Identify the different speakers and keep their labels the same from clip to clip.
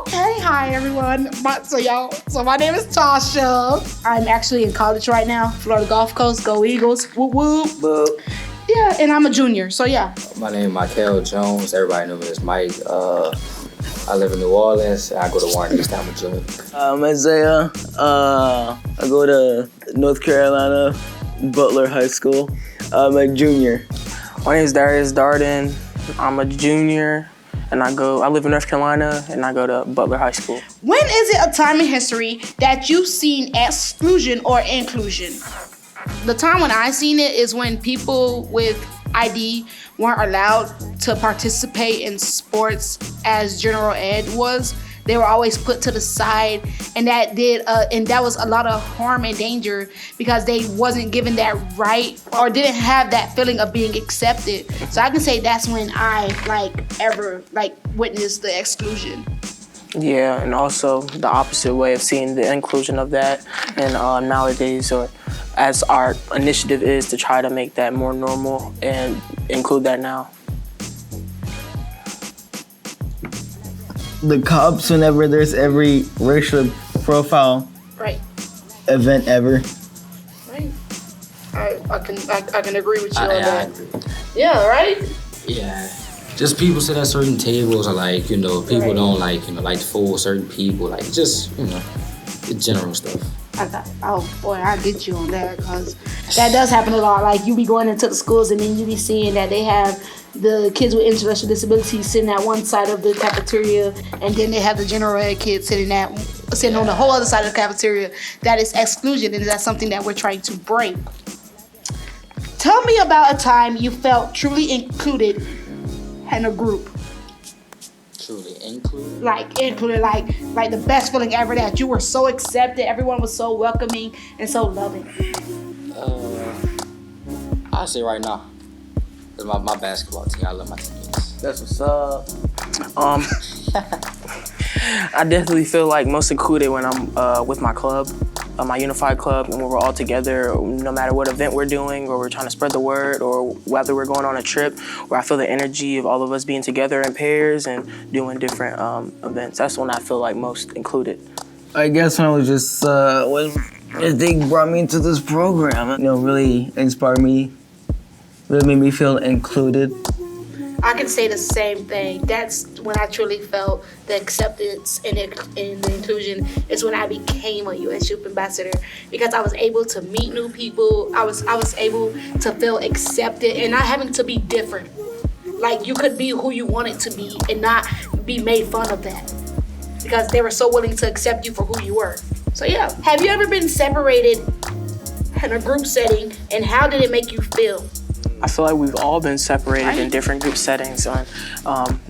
Speaker 1: Okay, hi everyone. So my name is Tajha. I'm actually in college right now, Florida Gulf Coast. Go Eagles! Whoop whoop.
Speaker 2: Boop.
Speaker 1: Yeah, and I'm a junior. So yeah.
Speaker 3: My name is Michael Jones. Everybody knows me as Mike. I live in New Orleans. I go to Warren East. I'm a junior.
Speaker 2: I'm Isaiah. I go to North Carolina, Butler High School. I'm a junior.
Speaker 4: My name is Darius Darden. I'm a junior, and I live in North Carolina, and I go to Butler High School.
Speaker 1: When is it a time in history that you've seen exclusion or inclusion? The time when I seen it is when people with ID weren't allowed to participate in sports as general ed was. They were always put to the side, and that was a lot of harm and danger because they wasn't given that right or didn't have that feeling of being accepted. So I can say that's when I ever witnessed the exclusion.
Speaker 4: Yeah, and also the opposite way of seeing the inclusion of that, and nowadays, or as our initiative is to try to make that more normal and include that now.
Speaker 2: The cops, whenever there's every racial profile event ever.
Speaker 1: Right. I can agree with you on that.
Speaker 3: Agree.
Speaker 1: Yeah, right?
Speaker 3: Yeah. Just people sit at certain tables or people don't like to fool certain people, the general stuff.
Speaker 1: I get you on that because that does happen a lot. Like you be going into the schools and then you be seeing that they have the kids with intellectual disabilities sitting at one side of the cafeteria, and then they have the general ed kids sitting on the whole other side of the cafeteria. That is exclusion, and that's something that we're trying to break. Tell me about a time you felt truly included in a group.
Speaker 3: Truly included?
Speaker 1: Like the best feeling ever, that you were so accepted, everyone was so welcoming and so loving.
Speaker 3: I'll say right now. It's my basketball team. I love my teammates.
Speaker 2: That's what's up.
Speaker 4: I definitely feel like most included when I'm with my club, my unified club, and when we're all together, no matter what event we're doing, or we're trying to spread the word, or whether we're going on a trip, where I feel the energy of all of us being together in pairs and doing different events. That's when I feel like most included.
Speaker 2: I guess when I was just, when they brought me into this program, really inspired me, really made me feel included.
Speaker 1: I can say the same thing. That's when I truly felt the acceptance and the inclusion is when I became a U.S. Youth Ambassador, because I was able to meet new people. I was able to feel accepted and not having to be different. Like you could be who you wanted to be and not be made fun of that, because they were so willing to accept you for who you were. So yeah, have you ever been separated in a group setting, and how did it make you feel?
Speaker 4: I feel like we've all been separated in different group settings,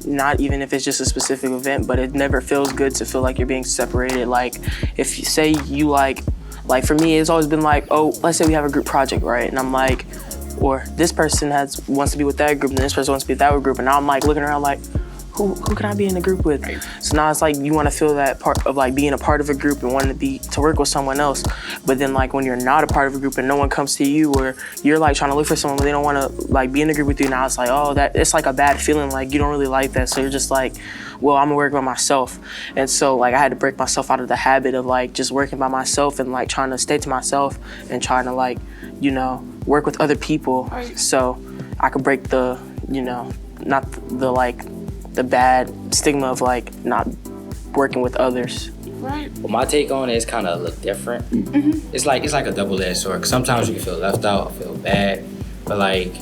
Speaker 4: not even if it's just a specific event, but it never feels good to feel like you're being separated. Like if you say you like for me, it's always been like, oh, let's say we have a group project, right? And I'm like, or this person wants to be with that group and this person wants to be with that group, and now I'm like looking around like, who can I be in a group with? Right. So now it's like you want to feel that part of like being a part of a group and wanting to work with someone else. But then like when you're not a part of a group and no one comes to you, or you're like trying to look for someone but they don't want to like be in a group with you, now it's like, oh, that it's like a bad feeling. Like you don't really like that. So you're just like, well, I'm gonna work by myself. And so like I had to break myself out of the habit of like just working by myself and like trying to stay to myself and trying to like, work with other people. Right. So I could break the, not the bad stigma of like not working with others.
Speaker 1: Right.
Speaker 3: Well, my take on it is kind of a little different. Mm-hmm. It's like a double-edged sword. 'Cause sometimes you can feel left out, feel bad. But like,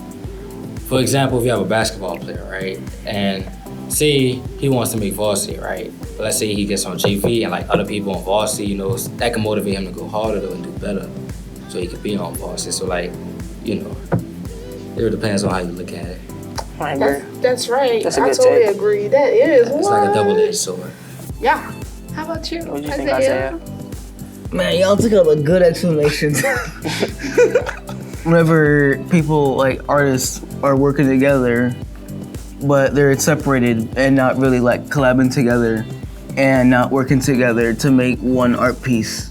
Speaker 3: for example, if you have a basketball player, right, and say he wants to make varsity, right? But let's say he gets on JV and like other people on varsity, that can motivate him to go harder and do better, so he could be on varsity. So like, it depends on how you look at it.
Speaker 1: That's right.
Speaker 4: That's a
Speaker 1: I
Speaker 4: good
Speaker 1: totally
Speaker 4: take.
Speaker 1: agree. That is.
Speaker 3: It's like a double-edged sword.
Speaker 1: Yeah. How about you?
Speaker 4: What do you think, Isaiah?
Speaker 2: Man, y'all took up a good explanation. Whenever people, like artists, are working together, but they're separated and not really like collabing together and not working together to make one art piece.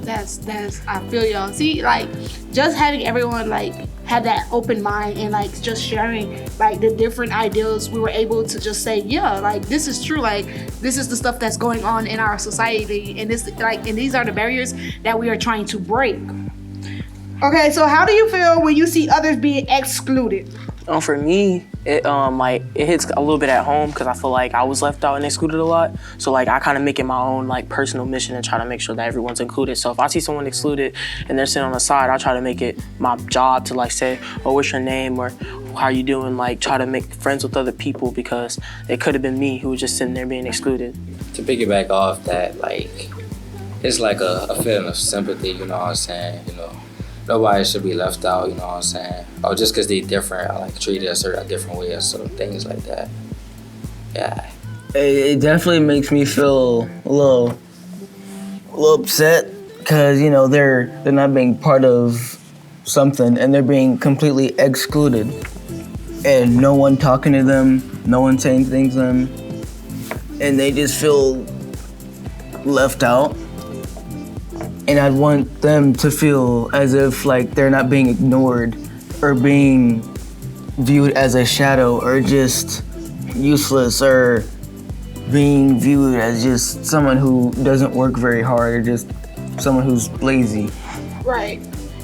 Speaker 1: That's I feel y'all. See, like just having everyone like had that open mind and like just sharing like the different ideals, we were able to just say, yeah, like this is true, like this is the stuff that's going on in our society, and this like, and these are the barriers that we are trying to break. Okay, so how do you feel when you see others being excluded?
Speaker 4: For me, it hits a little bit at home because I feel like I was left out and excluded a lot. So like I kind of make it my own like personal mission and try to make sure that everyone's included. So if I see someone excluded and they're sitting on the side, I try to make it my job to like say, oh, what's your name, or how are you doing? Like try to make friends with other people, because it could have been me who was just sitting there being excluded.
Speaker 3: To piggyback off that, like it's like a feeling of sympathy. You know what I'm saying? You know. Nobody should be left out, you know what I'm saying? Or just because they different, I like treated a different way or certain things like that. Yeah.
Speaker 2: It definitely makes me feel a little upset, because you know they're not being part of something and they're being completely excluded, and no one talking to them, no one saying things to them, and they just feel left out. And I'd want them to feel as if like they're not being ignored or being viewed as a shadow or just useless, or being viewed as just someone who doesn't work very hard or just someone who's lazy.
Speaker 1: Right.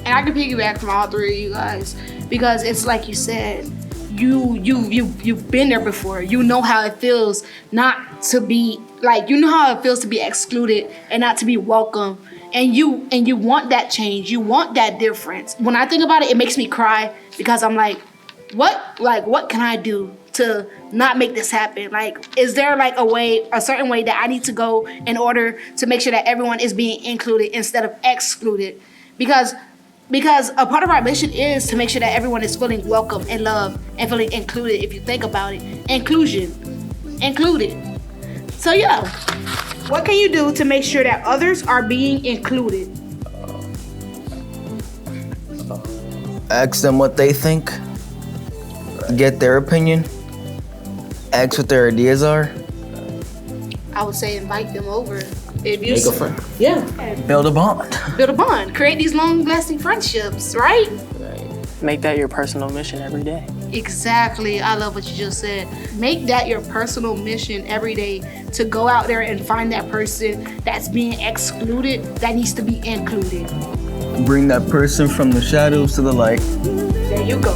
Speaker 1: And I can piggyback from all three of you guys, because it's like you said, you've been there before. You know how it feels not to be like, you know how it feels to be excluded and not to be welcome. And you want that change. You want that difference. When I think about it, it makes me cry, because I'm like, what can I do to not make this happen? Like, is there like a certain way that I need to go in order to make sure that everyone is being included instead of excluded? Because a part of our mission is to make sure that everyone is feeling welcome and loved and feeling included. If you think about it, inclusion, included. So yeah. What can you do to make sure that others are being included?
Speaker 2: Ask them what they think, get their opinion, ask what their ideas are.
Speaker 1: I would say invite them over. If you
Speaker 3: Make a friend.
Speaker 1: Yeah.
Speaker 2: Build a bond.
Speaker 1: Build a bond. Create these long-lasting friendships, right?
Speaker 4: Make that your personal mission every day.
Speaker 1: Exactly. I love what you just said. Make that your personal mission every day, to go out there and find that person that's being excluded that needs to be included.
Speaker 2: Bring that person from the shadows to the light.
Speaker 1: There you go.